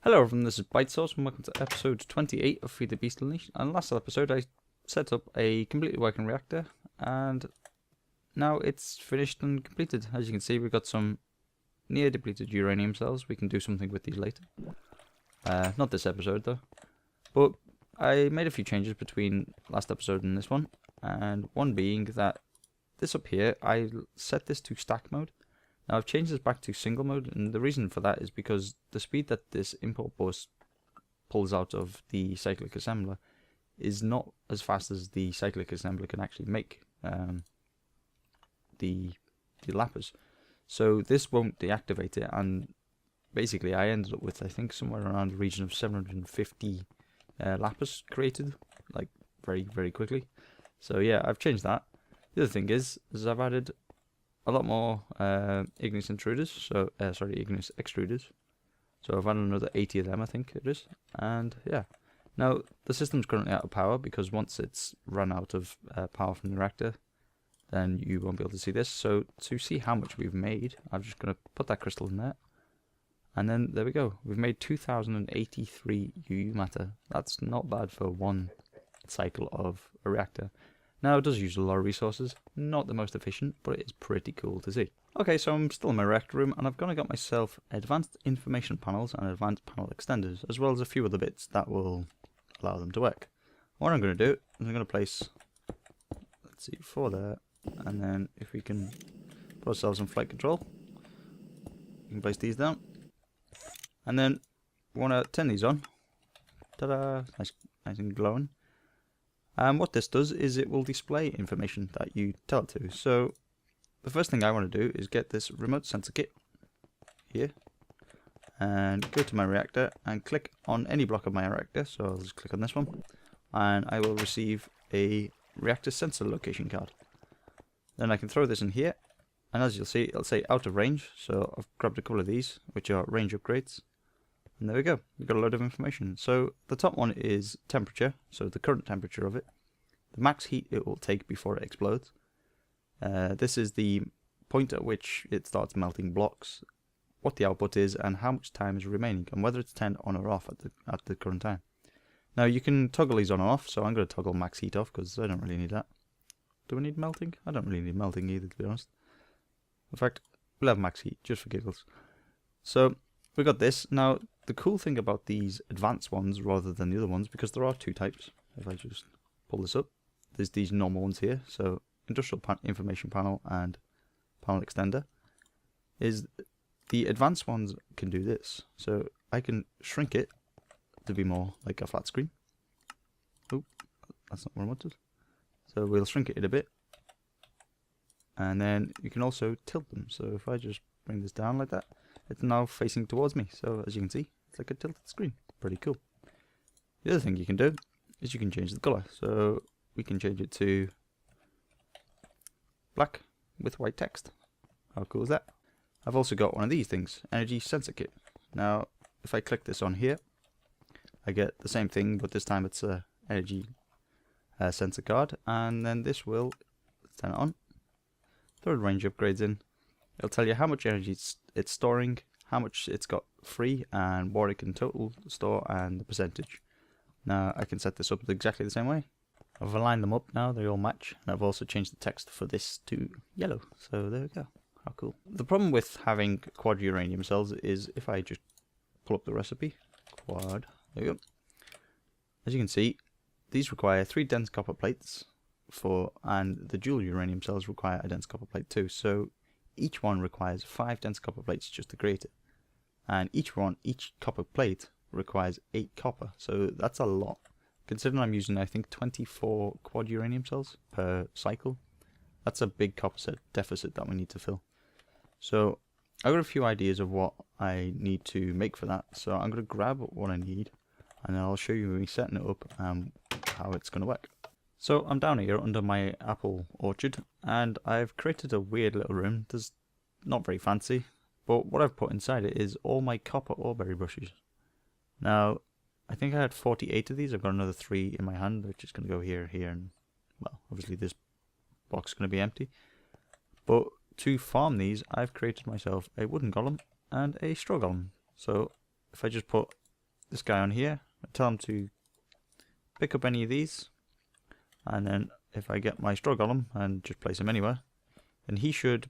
Hello everyone, this is Bytesauce and welcome to episode 28 of Feed the Beast Unleashed. And last episode I set up a completely working reactor and now it's finished and completed. As you can see, we've got some near depleted uranium cells. We can do something with these later. Not this episode though. But I made a few changes between last episode and this one, and one being that this up here, I set this to stack mode. Now I've changed this back to single mode, and the reason for that is because the speed that this import bus pulls out of the cyclic assembler is not as fast as the cyclic assembler can actually make the lappers. So this won't deactivate it, and basically I ended up with, I think, somewhere around the region of 750 lappers created, like very quickly. So yeah, I've changed that. The other thing is I've added a lot more igneous intruders, so igneous extruders. So I've added another 80 of them, I think it is. And yeah, now the system's currently out of power because once it's run out of power from the reactor, then you won't be able to see this. So to see how much we've made, I'm just going to put that crystal in there, and then there we go. We've made 2083 UU matter. That's not bad for one cycle of a reactor. Now, it does use a lot of resources, not the most efficient, but it is pretty cool to see. Okay, so I'm still in my reactor room, and I've gone and got myself advanced information panels and advanced panel extenders, as well as a few other bits that will allow them to work. What I'm going to do is I'm going to place, let's see, 4 there, and then if we can put ourselves in flight control, we can place these down, and then we want to turn these on. Ta-da! Nice and glowing. And what this does is it will display information that you tell it to. So the first thing I want to do is get this remote sensor kit here and go to my reactor and click on any block of my reactor. So I'll just click on this one and I will receive a reactor sensor location card. Then I can throw this in here, and as you'll see, it'll say out of range. So I've grabbed a couple of these, which are range upgrades. And there we go, we've got a load of information. So the top one is temperature, so the current temperature of it, the max heat it will take before it explodes. This is the point at which it starts melting blocks, what the output is, and how much time is remaining, and whether it's turned on or off at the current time. Now you can toggle these on or off, so I'm going to toggle max heat off because I don't really need that. Do I need melting? I don't really need melting either, to be honest. In fact, we'll have max heat just for giggles. So we got this. Now the cool thing about these advanced ones rather than the other ones, because there are 2 types, if I just pull this up, there's these normal ones here, so industrial information panel and panel extender, is the advanced ones can do this. So I can shrink it to be more like a flat screen. Oh, that's not what I wanted. So we'll shrink it a bit, and then you can also tilt them. So if I just bring this down like that, it's now facing towards me, so as you can see, it's like a tilted screen. Pretty cool. The other thing you can do is you can change the colour. So we can change it to black with white text. How cool is that? I've also got one of these things, energy sensor kit. Now if I click this on here, I get the same thing, but this time it's a energy sensor card, and then this will, let's turn it on, throw the range upgrades in. It'll tell you how much energy it's storing, how much it's got free, and what it can total store, and the percentage. Now I can set this up exactly the same way. I've aligned them up now, they all match, and I've also changed the text for this to yellow. So there we go. How cool. The problem with having quad uranium cells is if I just pull up the recipe, quad, there we go. As you can see, these require 3 dense copper plates and the dual uranium cells require a dense copper plate too. So each one requires 5 dense copper plates just to create it, and each copper plate requires 8 copper, so that's a lot. Considering I'm using, I think, 24 quad uranium cells per cycle, that's a big copper set deficit that we need to fill. So I've got a few ideas of what I need to make for that, so I'm going to grab what I need, and then I'll show you me setting it up and how it's going to work. So I'm down here under my apple orchard, and I've created a weird little room. There's not very fancy, but what I've put inside it is all my copper oreberry brushes. Now, I think I had 48 of these. I've got another 3 in my hand, which is going to go here, here, and, well, obviously this box is going to be empty. But to farm these, I've created myself a wooden golem and a straw golem. So if I just put this guy on here, I tell him to pick up any of these, and then if I get my straw golem and just place him anywhere, then he should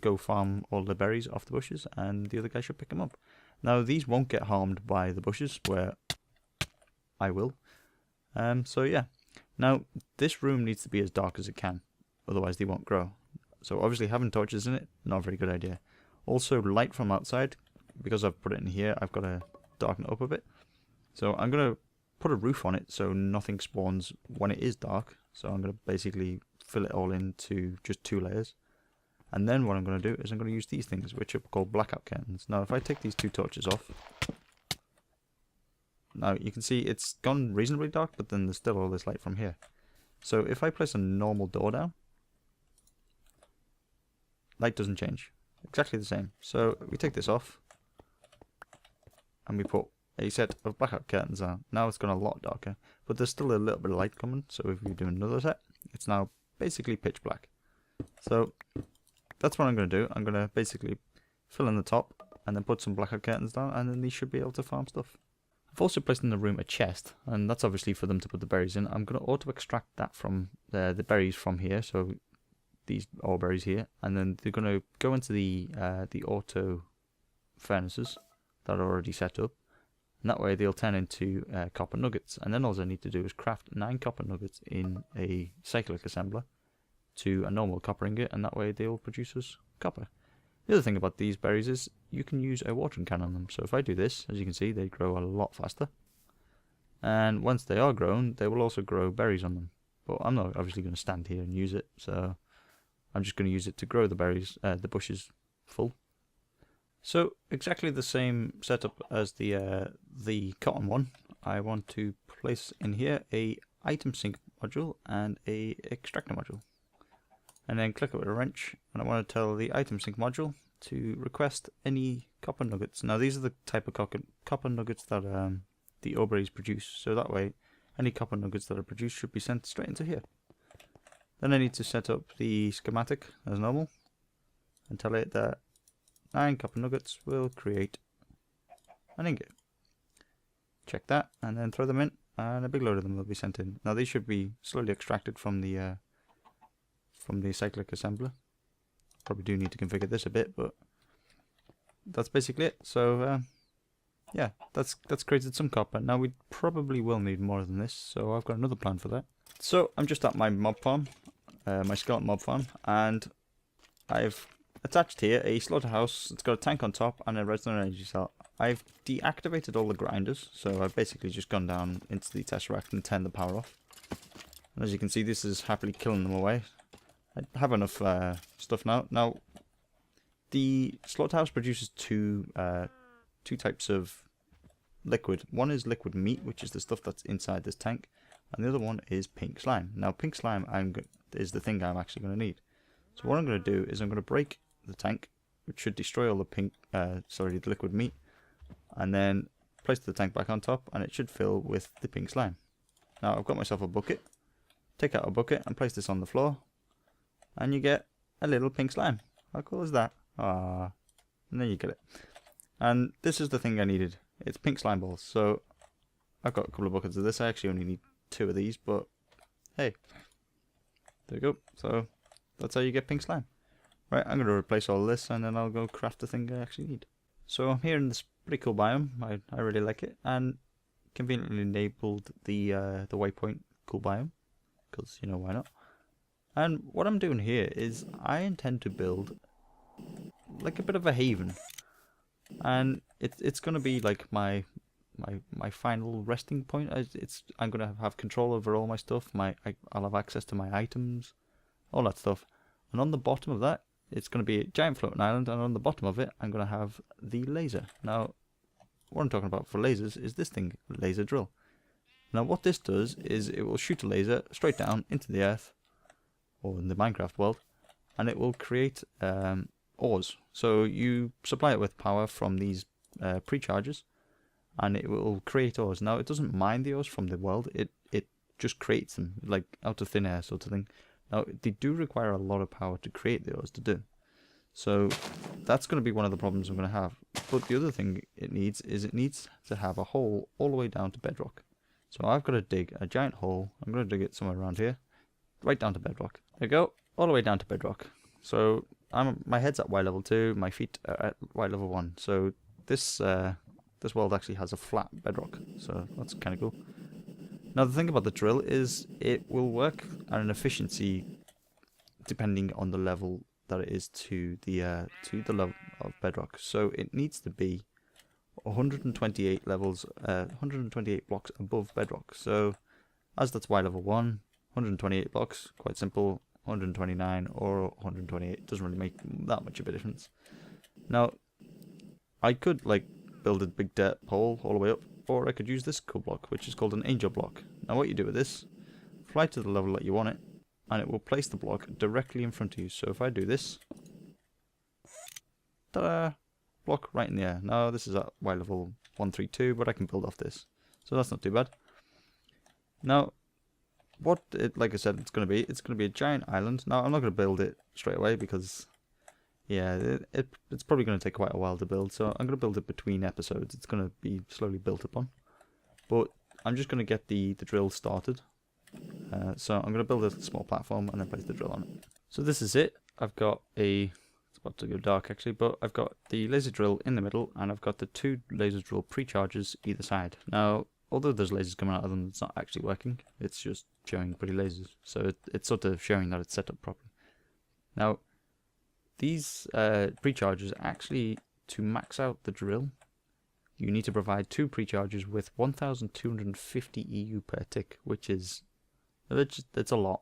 go farm all the berries off the bushes, and the other guy should pick them up. Now these won't get harmed by the bushes, where I will. So yeah. Now this room needs to be as dark as it can, otherwise they won't grow. So obviously having torches in it, not a very good idea. Also light from outside, because I've put it in here, I've got to darken it up a bit. So I'm going to put a roof on it so nothing spawns when it is dark. So I'm going to basically fill it all into just 2 layers. And then what I'm going to do is I'm going to use these things, which are called blackout curtains. Now if I take these 2 torches off, now you can see it's gone reasonably dark, but then there's still all this light from here. So if I place a normal door down, light doesn't change. Exactly the same. So we take this off, and we put a set of blackout curtains on. Now it's gone a lot darker, but there's still a little bit of light coming. So if we do another set, it's now basically pitch black. So that's what I'm going to do. I'm going to basically fill in the top, and then put some blackout curtains down, and then these should be able to farm stuff. I've also placed in the room a chest, and that's obviously for them to put the berries in. I'm going to auto extract that from the berries from here, so these all berries here, and then they're going to go into the auto furnaces that are already set up, and that way they'll turn into copper nuggets. And then all I need to do is craft 9 copper nuggets in a cyclic assembler to a normal copper ingot, and that way they'll produce us copper. The other thing about these berries is you can use a watering can on them. So if I do this, as you can see, they grow a lot faster. And once they are grown, they will also grow berries on them. But I'm not obviously going to stand here and use it, so I'm just going to use it to grow the berries, the bushes full. So exactly the same setup as the cotton one. I want to place in here a item sync module and a extractor module. And then click it with a wrench, and I want to tell the item sync module to request any copper nuggets. Now these are the type of copper nuggets that the berries produce, so that way any copper nuggets that are produced should be sent straight into here. Then I need to set up the schematic as normal and tell it that 9 copper nuggets will create an ingot. Check that, and then throw them in, and a big load of them will be sent in. Now these should be slowly extracted from the cyclic assembler. Probably do need to configure this a bit, but that's basically it. So yeah, that's created some copper. Now we probably will need more than this, so I've got another plan for that. So I'm just at my mob farm, my skeleton mob farm, and I've attached here a slaughterhouse. It's got a tank on top and a redstone energy cell. I've deactivated all the grinders, so I've basically just gone down into the tesseract and turned the power off. And as you can see, this is happily killing them away. I have enough stuff now. Now, the slaughterhouse produces two types of liquid. One is liquid meat, which is the stuff that's inside this tank, and the other one is pink slime. Now, pink slime is the thing I'm actually going to need. So what I'm going to do is I'm going to break the tank, which should destroy all the the liquid meat, and then place the tank back on top, and it should fill with the pink slime. Now, I've got myself a bucket. Take out a bucket and place this on the floor, and you get a little pink slime. How cool is that? Ah, and there you get it. And this is the thing I needed. It's pink slime balls. So I've got a couple of buckets of this. I actually only need 2 of these, but hey, there we go. So that's how you get pink slime. Right, I'm going to replace all this, and then I'll go craft the thing I actually need. So I'm here in this pretty cool biome. I really like it, and conveniently enabled the waypoint cool biome, because you know, why not? And what I'm doing here is I intend to build like a bit of a haven, and it's going to be like my final resting point. I'm going to have control over all my stuff. I'll have access to my items, all that stuff. And on the bottom of that, it's going to be a giant floating island, and on the bottom of it, I'm going to have the laser. Now, what I'm talking about for lasers is this thing, laser drill. Now, what this does is it will shoot a laser straight down into the earth, or in the Minecraft world, and it will create ores. So you supply it with power from these pre-chargers, and it will create ores. Now, it doesn't mine the ores from the world, it just creates them, like out of thin air sort of thing. Now, they do require a lot of power to create the ores to do. So that's going to be one of the problems I'm going to have. But the other thing it needs to have a hole all the way down to bedrock. So I've got to dig a giant hole. I'm going to dig it somewhere around here, right down to bedrock. There we go, all the way down to bedrock. So my head's at Y level 2, my feet are at Y level 1. So this world actually has a flat bedrock. So that's kind of cool. Now the thing about the drill is it will work at an efficiency depending on the level that it is to the level of bedrock. So it needs to be 128 levels, 128 blocks above bedrock. So as that's Y level 1, 128 blocks, quite simple. 129 or 128 doesn't really make that much of a difference. Now I could like build a big dirt pole all the way up, or I could use this cool block, which is called an angel block. Now what you do with this, fly to the level that you want it, and it will place the block directly in front of you. So if I do this, ta-da, block right in the air. Now this is at Y level 132, but I can build off this, so that's not too bad. Now what like I said, it's going to be a giant island. Now I'm not going to build it straight away because yeah, it's probably going to take quite a while to build, so I'm going to build it between episodes. It's going to be slowly built upon, but I'm just going to get the drill started. So I'm going to build a small platform and then place the drill on it. So this is it. I've got it's about to go dark actually, but I've got the laser drill in the middle, and I've got the 2 laser drill pre-charges either side. Now although there's lasers coming out of them, it's not actually working. It's just showing pretty lasers. So it's sort of showing that it's set up properly. Now, these pre-charges actually, to max out the drill, you need to provide 2 pre-charges with 1,250 EU per tick, which is, it's a lot.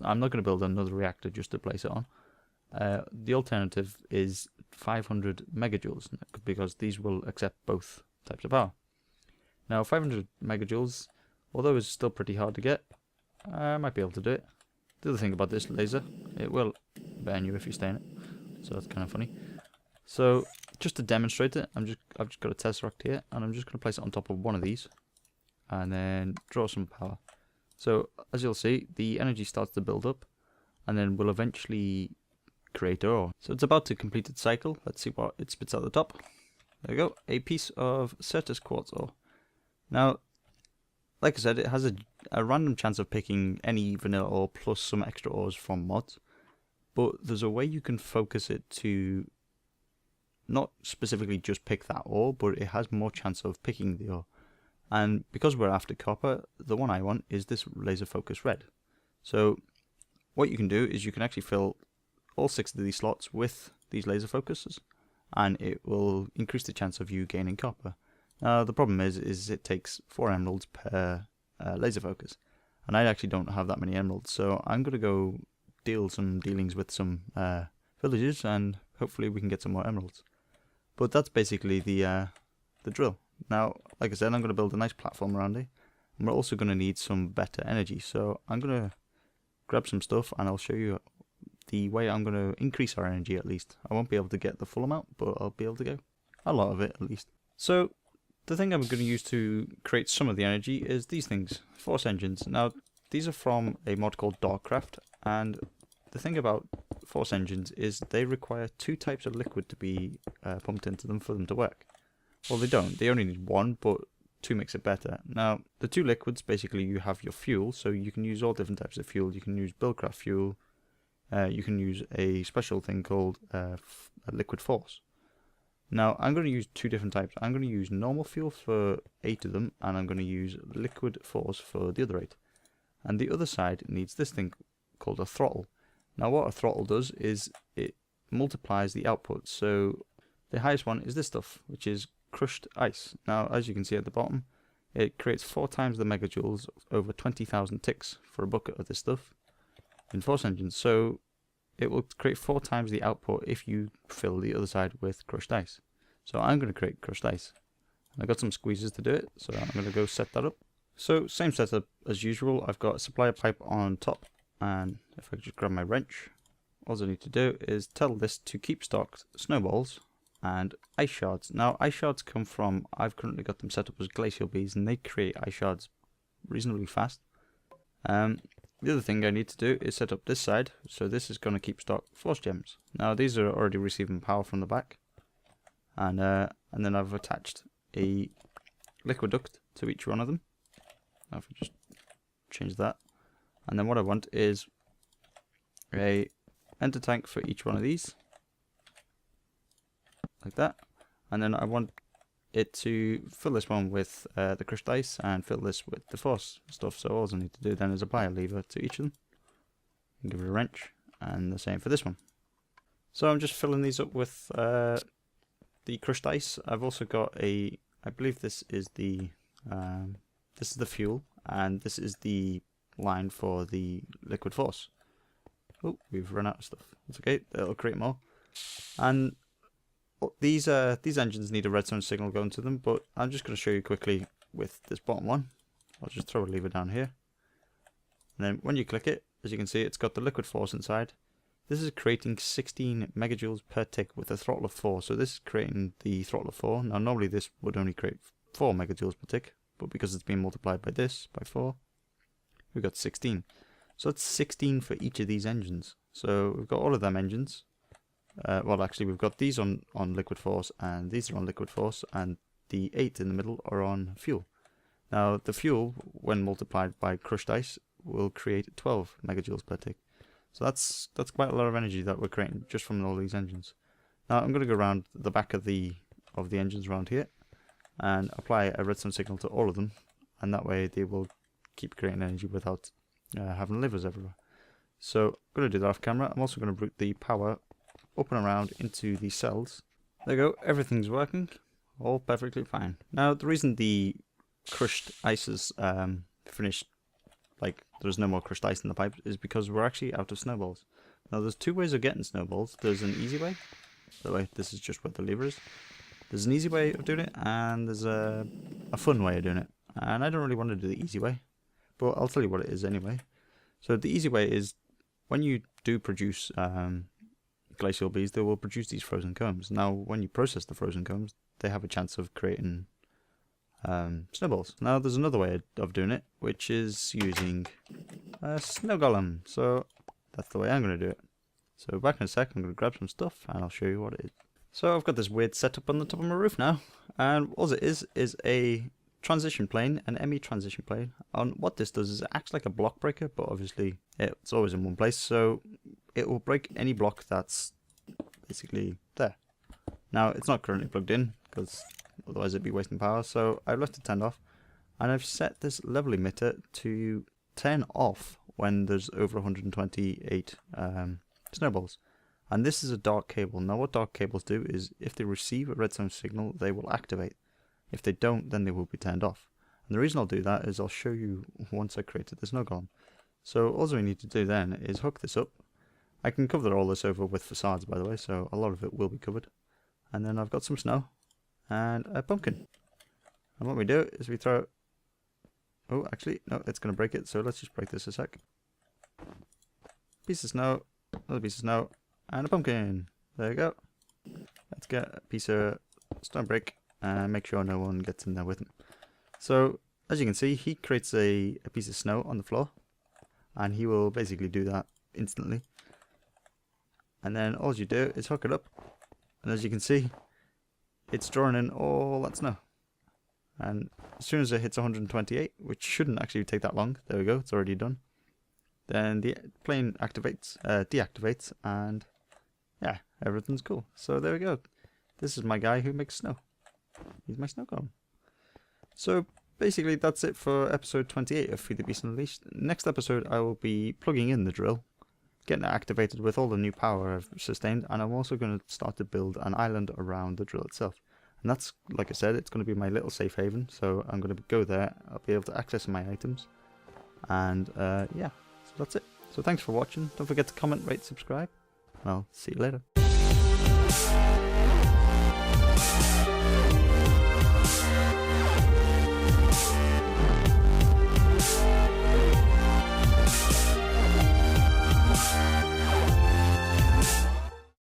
I'm not going to build another reactor just to place it on. The alternative is 500 megajoules, because these will accept both types of power. Now 500 megajoules, although it's still pretty hard to get, I might be able to do it. The other thing about this laser, it will burn you if you stay in it, so that's kind of funny. So just to demonstrate it, I've just got a tesseract here, and I'm just going to place it on top of one of these, and then draw some power. So as you'll see, the energy starts to build up, and then will eventually create ore. So it's about to complete its cycle. Let's see what it spits out the top. There we go, a piece of Certus quartz ore. Now, like I said, it has a random chance of picking any vanilla ore plus some extra ores from mods, but there's a way you can focus it to not specifically just pick that ore, but it has more chance of picking the ore. And because we're after copper, the one I want is this laser focus red. So what you can do is you can actually fill all 6 of these slots with these laser focuses, and it will increase the chance of you gaining copper. The problem is it takes 4 emeralds per laser focus, and I actually don't have that many emeralds, so I'm going to go deal some dealings with some villagers, and hopefully we can get some more emeralds. But that's basically the drill. Now, like I said, I'm going to build a nice platform around it, and we're also going to need some better energy, so I'm going to grab some stuff and I'll show you the way I'm going to increase our energy at least. I won't be able to get the full amount, but I'll be able to get a lot of it at least. So the thing I'm going to use to create some of the energy is these things, force engines. Now, these are from a mod called Darkcraft, and the thing about force engines is they require 2 types of liquid to be pumped into them for them to work. Well, they don't. They only need 1, but 2 makes it better. Now, the 2 liquids, basically you have your fuel, so you can use all different types of fuel. You can use Buildcraft fuel, you can use a special thing called a liquid force. Now, I'm going to use 2 different types. I'm going to use normal fuel for 8 of them, and I'm going to use liquid force for the other 8. And the other side needs this thing called a throttle. Now, what a throttle does is it multiplies the output. So the highest one is this stuff, which is crushed ice. Now, as you can see at the bottom, it creates 4 times the megajoules over 20,000 ticks for a bucket of this stuff in force engines. So it will create 4 times the output if you fill the other side with crushed ice. So I'm going to create crushed ice. I've got some squeezes to do it, so I'm going to go set that up. So same setup as usual. I've got a supplier pipe on top, and if I just grab my wrench, all I need to do is tell this to keep stocked snowballs and ice shards. Now ice shards come from, I've currently got them set up as glacial bees, and they create ice shards reasonably fast. the other thing I need to do is set up this side. So this is going to keep stock force gems. Now these are already receiving power from the back, and then I've attached a liquid duct to each one of them. Now if we just change that, and then what I want is a enter tank for each one of these, like that, and then I want it to fill this one with the crushed ice and fill this with the force stuff. So all I need to do then is apply a lever to each of them and give it a wrench, and the same for this one. So I'm just filling these up with the crushed ice. I've also got I believe this is the fuel, and this is the line for the liquid force. Oh, we've run out of stuff. That's okay, it'll create more. And these engines need a redstone signal going to them, but I'm just going to show you quickly with this bottom one. I'll just throw a lever down here, and then when you click it, as you can see, it's got the liquid force inside. This is creating 16 megajoules per tick with a throttle of 4. So this is creating the throttle of 4. Now normally this would only create 4 megajoules per tick, but because it's being multiplied by this, by 4, we've got 16. So that's 16 for each of these engines. So we've got all of them engines. Well, actually, we've got these on liquid force, and these are on liquid force, and the 8 in the middle are on fuel. Now, the fuel, when multiplied by crushed ice, will create 12 megajoules per tick. So that's quite a lot of energy that we're creating just from all these engines. Now, I'm going to go around the back of the engines around here and apply a redstone signal to all of them, and that way they will keep creating energy without having livers everywhere. So I'm going to do that off camera. I'm also going to route the power up and around into the cells. There you go, everything's working, all perfectly fine. Now the reason the crushed ice is finished, like there's no more crushed ice in the pipe, is because we're actually out of snowballs. Now there's two ways of getting snowballs. There's an easy way, by the way, this is just where the lever is. There's an easy way of doing it, and there's a fun way of doing it. And I don't really want to do the easy way, but I'll tell you what it is anyway. So the easy way is, when you do produce glacial bees, they will produce these frozen combs. Now when you process the frozen combs, they have a chance of creating snowballs. Now there's another way of doing it, which is using a snow golem. So that's the way I'm going to do it. So back in a sec, I'm going to grab some stuff and I'll show you what it is. So I've got this weird setup on the top of my roof now, and all it is a transition plane, an ME transition plane. And what this does is it acts like a block breaker, but obviously it's always in one place, so it will break any block that's basically there. Now it's not currently plugged in because otherwise it'd be wasting power, so I've left it turned off, and I've set this level emitter to turn off when there's over 128 snowballs. And this is a dark cable. Now what dark cables do is, if they receive a redstone signal, they will activate. If they don't, then they will be turned off. And the reason I'll do that is I'll show you once I created the snow golem. So all we need to do then is hook this up. I can cover all this over with facades, by the way, so a lot of it will be covered. And then I've got some snow and a pumpkin. And what we do is we throw... Oh, actually, no, it's going to break it, so let's just break this a sec. Piece of snow, another piece of snow, and a pumpkin. There you go. Let's get a piece of stone brick and make sure no one gets in there with him. So, as you can see, he creates a piece of snow on the floor, and he will basically do that instantly. And then all you do is hook it up, and as you can see, it's drawing in all that snow. And as soon as it hits 128, which shouldn't actually take that long, there we go, it's already done, then the plane activates, deactivates, and yeah, everything's cool. So there we go. This is my guy who makes snow. He's my snow golem. So basically that's it for episode 28 of Feed the Beast Unleashed. Next episode I will be plugging in the drill, getting it activated with all the new power I've sustained, and I'm also going to start to build an island around the drill itself. And that's, like I said, it's going to be my little safe haven, so I'm going to go there, I'll be able to access my items, and yeah, so that's it. So thanks for watching, don't forget to comment, rate, subscribe, and I'll see you later.